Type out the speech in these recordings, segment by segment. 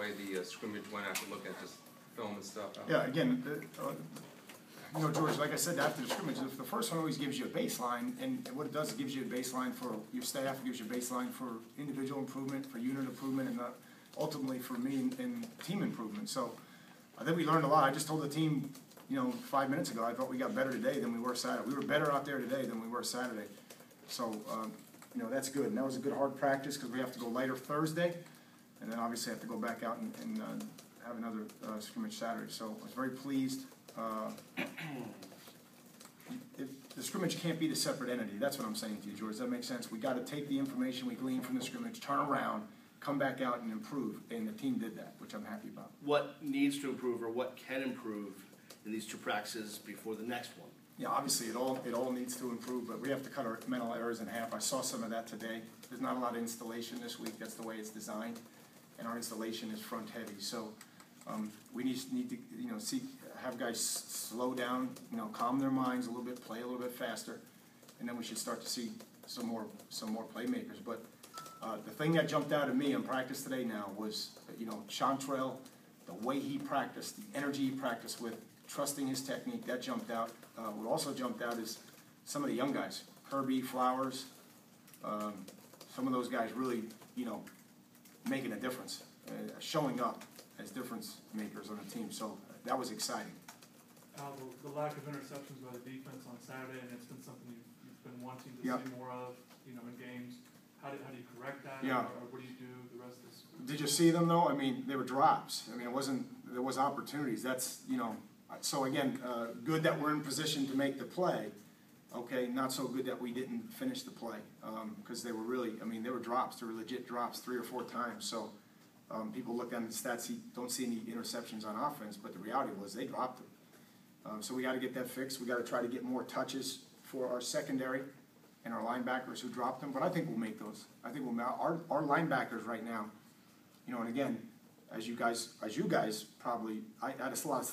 way the scrimmage went after looking at this film and stuff? Yeah, again, you know, George, like I said, after the scrimmage, the first one always gives you a baseline, and what it does, it gives you a baseline for your staff, it gives you a baseline for individual improvement, for unit improvement, and ultimately for me in team improvement. So I think we learned a lot. I just told the team, you know, 5 minutes ago, I thought we got better today than we were Saturday. We were better out there today than we were Saturday. So, you know, that's good. And that was a good hard practice because we have to go lighter Thursday, and then obviously have to go back out and have another scrimmage Saturday. So I was very pleased. The scrimmage can't be the separate entity. That's what I'm saying to you, George. Does that make sense? We got to take the information we glean from the scrimmage, turn around, come back out and improve. And the team did that, which I'm happy about. What needs to improve or what can improve in these two practices before the next one? Yeah, obviously it all needs to improve, but we have to cut our mental errors in half. I saw some of that today. There's not a lot of installation this week. That's the way it's designed, and our installation is front heavy. So we need to, you know, have guys slow down, you know, calm their minds a little bit, play a little bit faster, and then we should start to see some more playmakers. But the thing that jumped out at me in practice today now was, you know, Chantrell, the way he practiced, the energy he practiced with, trusting his technique, that jumped out. What also jumped out is some of the young guys, Kirby, Flowers, some of those guys really, you know, making a difference, showing up as difference makers on the team. So that was exciting. The lack of interceptions by the defense on Saturday, and it's been something you've been wanting to see more of, you know, in games. How do you correct that? Yeah. Or what do you do the rest of this? Did you see them though? I mean, they were drops. I mean, there was opportunities. That's, you know, so again, good that we're in position to make the play. Okay, not so good that we didn't finish the play because they were really, I mean, they were drops. They were legit drops 3 or 4 times. So people look at the stats, don't see any interceptions on offense, but the reality was they dropped them. So we got to get that fixed. We got to try to get more touches for our secondary and our linebackers who dropped them. But I think we'll make those. I think our linebackers right now, you know, and again, as you guys probably, I had a lot of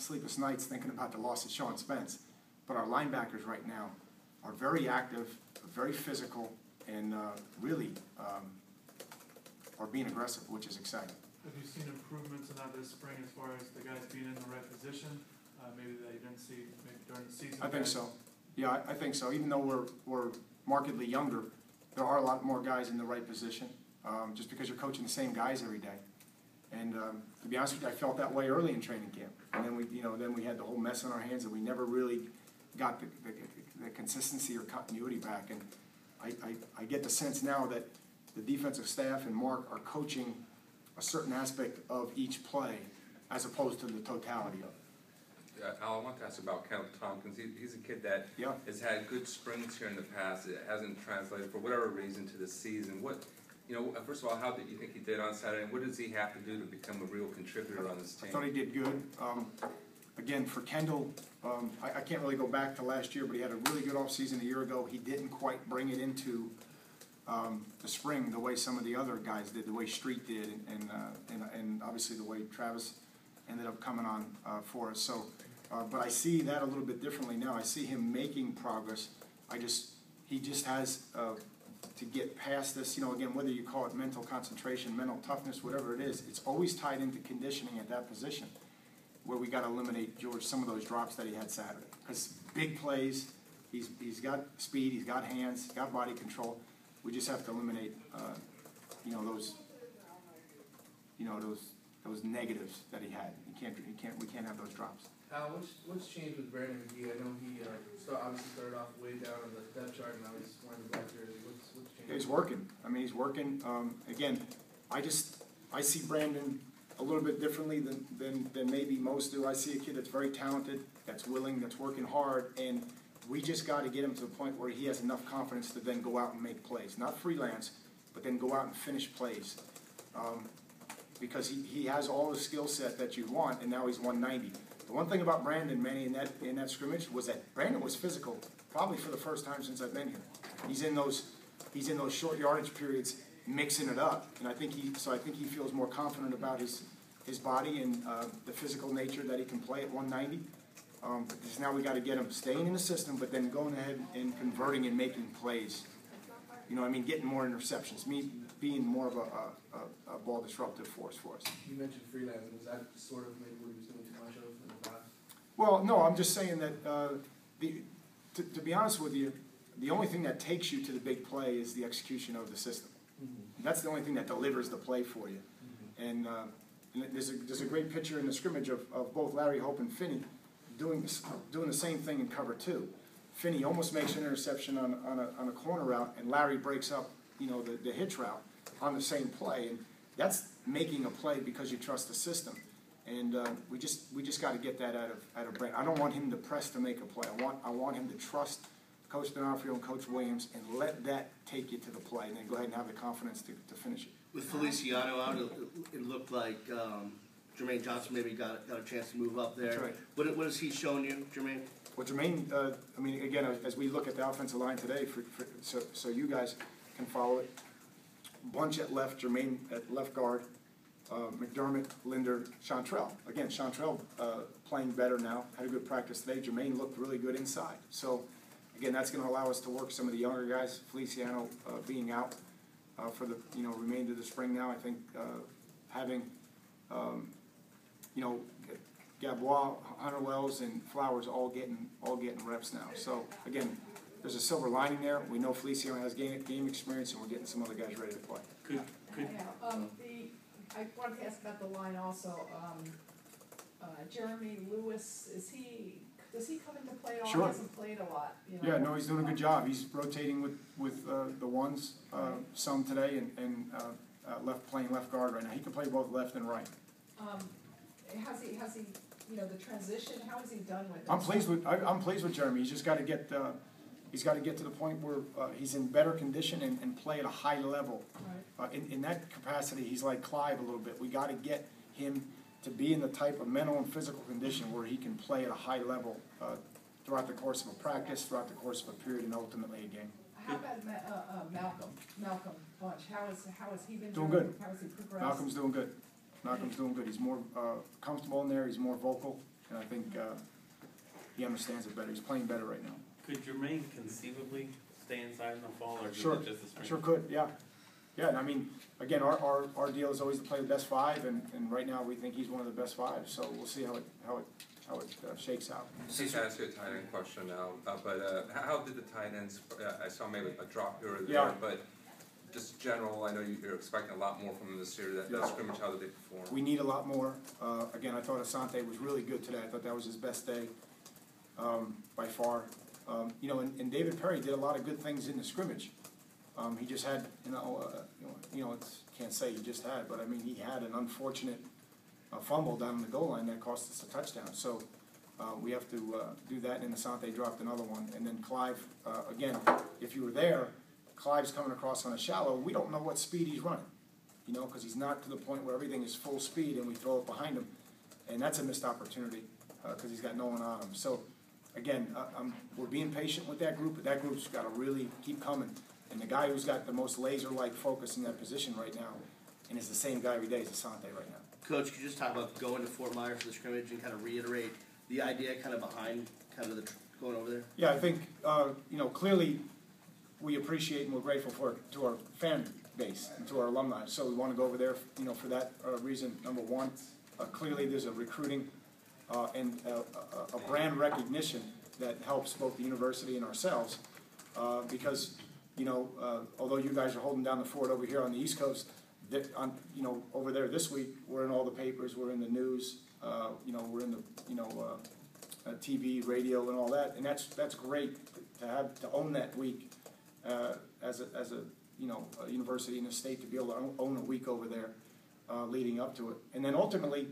sleepless nights thinking about the loss of Sean Spence. But our linebackers right now are very active, very physical, and really are being aggressive, which is exciting. Have you seen improvements in that this spring as far as the guys being in the right position? Maybe that you didn't see maybe during the season? I think so. Yeah, I think so. Even though we're markedly younger, there are a lot more guys in the right position. Just because you're coaching the same guys every day. And to be honest with you, I felt that way early in training camp. And then we had the whole mess on our hands, and we never really got the consistency or continuity back. And I get the sense now that the defensive staff and Mark are coaching a certain aspect of each play as opposed to the totality of it. Al, I want to ask about Kendall Tompkins. He's a kid that has had good springs here in the past. It hasn't translated for whatever reason to this season. First of all, how did you think he did on Saturday, and what does he have to do to become a real contributor on this team? I thought he did good. Again, for Kendall, I can't really go back to last year, but he had a really good offseason a year ago. He didn't quite bring it into the spring the way some of the other guys did, the way Street did, and obviously the way Travis ended up coming on for us. So, but I see that a little bit differently now. I see him making progress. He just has to get past this, you know, again, whether you call it mental concentration, mental toughness, whatever it is, it's always tied into conditioning at that position where we got to eliminate, George, some of those drops that he had Saturday. Because big plays, he's got speed, he's got hands, he's got body control. We just have to eliminate, those negatives that he had. We can't have those drops. Al, what's changed with Brandon McGee? I know he obviously started off way down on the depth chart, and now he's winding back there. What's changed? He's working. I mean, he's working. Again, I see Brandon a little bit differently than maybe most do. I see a kid that's very talented, that's willing, that's working hard, and we just got to get him to the point where he has enough confidence to then go out and make plays. Not freelance, but then go out and finish plays. Because he has all the skill set that you want, and now he's 190. The one thing about Brandon, Manny, in that scrimmage was that Brandon was physical, probably for the first time since I've been here. He's in those short yardage periods, mixing it up, and I think he feels more confident about his body and the physical nature that he can play at 190. Because now we got to get him staying in the system, but then going ahead and converting and making plays. You know, I mean, getting more interceptions. being more of a ball disruptive force for us. You mentioned freelancing, was that sort of maybe what he was doing too much of in the past? Well, no, I'm just saying that, to be honest with you, the only thing that takes you to the big play is the execution of the system. Mm-hmm. That's the only thing that delivers the play for you. Mm-hmm. And there's a great picture in the scrimmage of both Larry Hope and Finney doing the same thing in cover 2. Finney almost makes an interception on a corner route, and Larry breaks up, the hitch route on the same play, and that's making a play because you trust the system. And we just got to get that out of Brent. I don't want him to press to make a play. I want him to trust Coach D'Onofrio and Coach Williams and let that take you to the play, and then go ahead and have the confidence to finish it. With Feliciano out, it looked like Jermaine Johnson maybe got a chance to move up there. That's right. What has he shown you, Jermaine? Well, Jermaine, again, as we look at the offensive line today, so you guys can follow it, Bunch at left, Jermaine at left guard, McDermott, Linder, Chantrell. Again, Chantrell playing better now, had a good practice today. Jermaine looked really good inside. So, again, that's going to allow us to work some of the younger guys, Feliciano being out for the remainder of the spring now. I think having Gabois, Hunter Wells, and Flowers all getting reps now. So again, there's a silver lining there. We know Feliciano has game experience, and we're getting some other guys ready to play. I wanted to ask about the line also. Jeremy Lewis, does he come into play at all? Sure. He hasn't played a lot. Yeah, no, he's doing a good job. He's rotating with the ones some today, and playing left guard right now. He can play both left and right. Has he the transition? How has he done with it? I'm pleased with Jeremy. He's just got to get to the point where he's in better condition and play at a high level. Right. In that capacity, he's like Clive a little bit. We got to get him to be in the type of mental and physical condition where he can play at a high level throughout the course of a practice, throughout the course of a period, and ultimately a game. How about Malcolm Bunch? How has he been doing good? How has he progressed? Malcolm's doing good. He's more comfortable in there. He's more vocal, and I think he understands it better. He's playing better right now. Could Jermaine conceivably stay inside in the fall, or Sure, just the spring? sure could. Yeah. And I mean, again, our deal is always to play the best 5, and right now we think he's one of the best 5. So we'll see how it shakes out. Just to ask you a tight end question now, but how did the tight ends? I saw maybe a drop here or there, Yeah. but just general. I know you're expecting a lot more from them this year. That scrimmage, how did they perform? We need a lot more. Again, I thought Asante was really good today. I thought that was his best day by far. And David Perry did a lot of good things in the scrimmage. He just had, can't say he just had, but I mean, he had an unfortunate fumble down the goal line that cost us a touchdown. So we have to do that, and Asante dropped another one. And then Clive, again, if you were there, Clive's coming across on a shallow. We don't know what speed he's running, because he's not to the point where everything is full speed and we throw it behind him. And that's a missed opportunity because he's got no one on him. So, again, we're being patient with that group, but that group's got to really keep coming. And the guy who's got the most laser-like focus in that position right now, and is the same guy every day, is Asante right now. Coach, could you just talk about going to Fort Myers for the scrimmage and kind of reiterate the idea kind of behind kind of going over there? Yeah, I think, clearly we appreciate and we're grateful to our fan base and to our alumni. So we want to go over there, for that reason, number one. Clearly there's a recruiting and a brand recognition that helps both the university and ourselves because, although you guys are holding down the fort over here on the East Coast, over there this week, we're in all the papers, we're in the news, we're in the TV, radio, and all that, and that's great to own that week as a university in the state, to be able to own a week over there leading up to it, and then ultimately,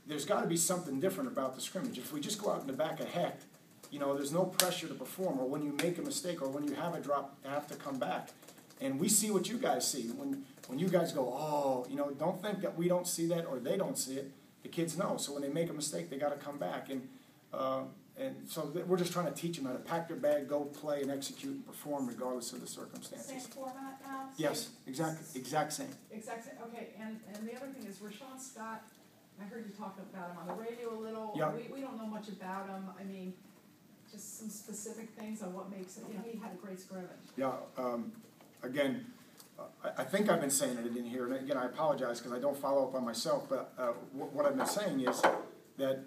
there's got to be something different about the scrimmage. If we just go out in the back of Hecht, there's no pressure to perform, or when you make a mistake, or when you have a drop, you have to come back. And we see what you guys see. When you guys go, don't think that we don't see that or they don't see it. The kids know. So when they make a mistake, they got to come back. And so we're just trying to teach them how to pack their bag, go play, and execute and perform regardless of the circumstances. Same format now? Yes, exact same. Exact same. Okay, and the other thing is Rashawn Scott, I heard you talk about him on the radio a little. Yeah. We don't know much about him. I mean, just some specific things on what makes it, he had a great scrimmage. Yeah, again, I think I've been saying it in here, and again, I apologize because I don't follow up on myself, but what I've been saying is that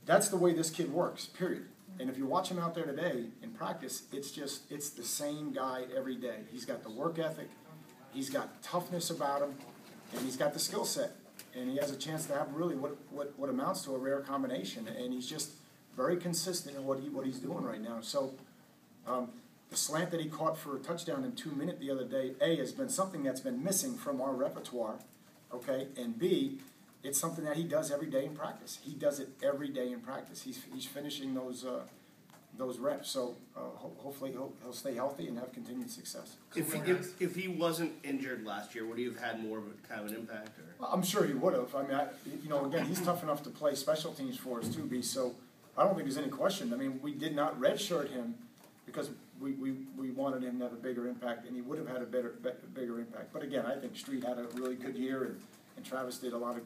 that's the way this kid works, period. And if you watch him out there today in practice, it's the same guy every day. He's got the work ethic, he's got toughness about him, and he's got the skill set. And he has a chance to have really what amounts to a rare combination. And he's just very consistent in what he's doing right now. So the slant that he caught for a touchdown in 2 minutes the other day, A, has been something that's been missing from our repertoire, okay? And B, it's something that he does every day in practice. He does it every day in practice. He's finishing those reps. So hopefully he'll stay healthy and have continued success. If he wasn't injured last year, would he have had more of a kind of an impact? Or? Well, I'm sure he would have. I mean, again, he's tough enough to play special teams for us too, B. So I don't think there's any question. I mean, we did not redshirt him because we wanted him to have a bigger impact, and he would have had a bigger impact. But again, I think Street had a really good year, and Travis did a lot of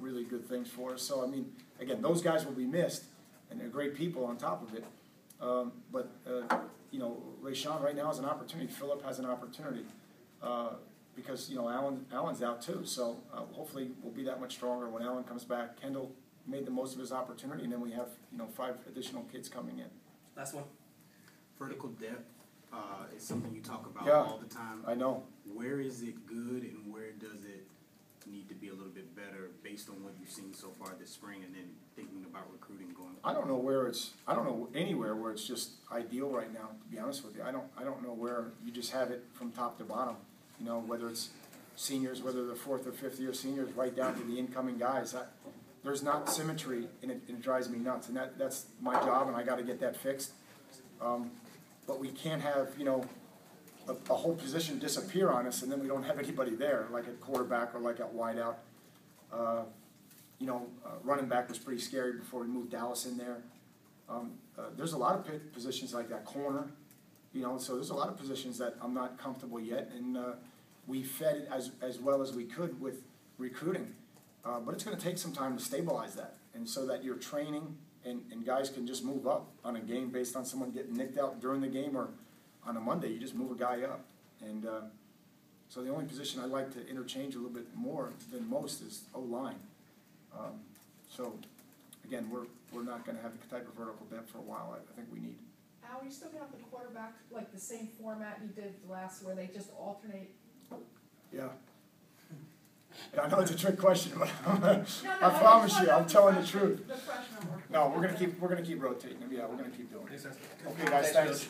really good things for us. So I mean, again, those guys will be missed, and they're great people on top of it. But Rayshawn right now has an opportunity. Phillip has an opportunity because Allen's out too. So hopefully we'll be that much stronger when Allen comes back. Kendall made the most of his opportunity, and then we have 5 additional kids coming in. Last one. Vertical depth is something you talk about Yeah, all the time. I know. Where is it good and where does it need to be a little bit better based on what you've seen so far this spring, and then thinking about recruiting going forward? I don't know anywhere where it's just ideal right now, to be honest with you. I don't know where you just have it from top to bottom. Whether it's seniors, whether they're 4th or 5th year seniors, right down to the incoming guys. There's not symmetry, and it drives me nuts. And that's my job, and I got to get that fixed. But we can't have a whole position disappear on us, and then we don't have anybody there, like at quarterback or like at wideout. Running back was pretty scary before we moved Dallas in there. There's a lot of positions like that, corner, so there's a lot of positions that I'm not comfortable yet, and we fed it as well as we could with recruiting. But it's going to take some time to stabilize that, and so that you're training and guys can just move up on a game based on someone getting nicked out during the game, or on a Monday you just move a guy up. And so the only position I like to interchange a little bit more than most is O-line. So again, we're not going to have the type of vertical depth for a while I think we need. Al, you still got the quarterback, like the same format you did last, where they just alternate? Yeah. I know it's a trick question, but No, I promise you, I'm telling the freshman- truth. The freshman work. No, we're gonna keep rotating them. Yeah, we're gonna keep doing it. Makes sense. Okay, guys, thanks.